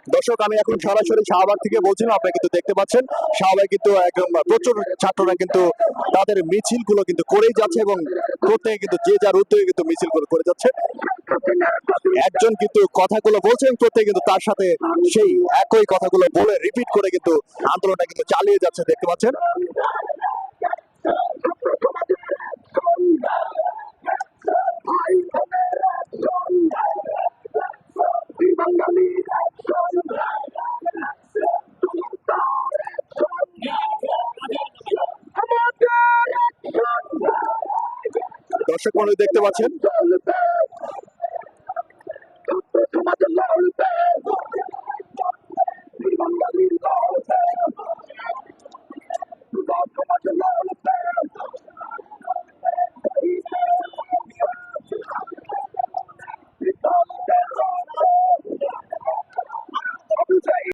দর্শক, আমি এখন সরাসরি শাহবাগ থেকে বলছিলাম। আপনারা কিন্তু দেখতে পাচ্ছেন শাহবাগ কিন্তু একদম প্রচুর ছাত্ররা কিন্তু তাদের মিছিলগুলো কিন্তু করেই যাচ্ছে এবং প্রত্যেকে কিন্তু যে যার উদ্যোগে কিন্তু মিছিলগুলো করে যাচ্ছে। একজন কিন্তু কথাগুলো বলছেন, প্রত্যেকে কিন্তু তার সাথে সেই একই কথাগুলো বলে রিপিট করে কিন্তু আন্দোলনটা কিন্তু চালিয়ে যাচ্ছে, দেখতে পাচ্ছেন। দর্শক মণ্ডলী দেখতে পাচ্ছেন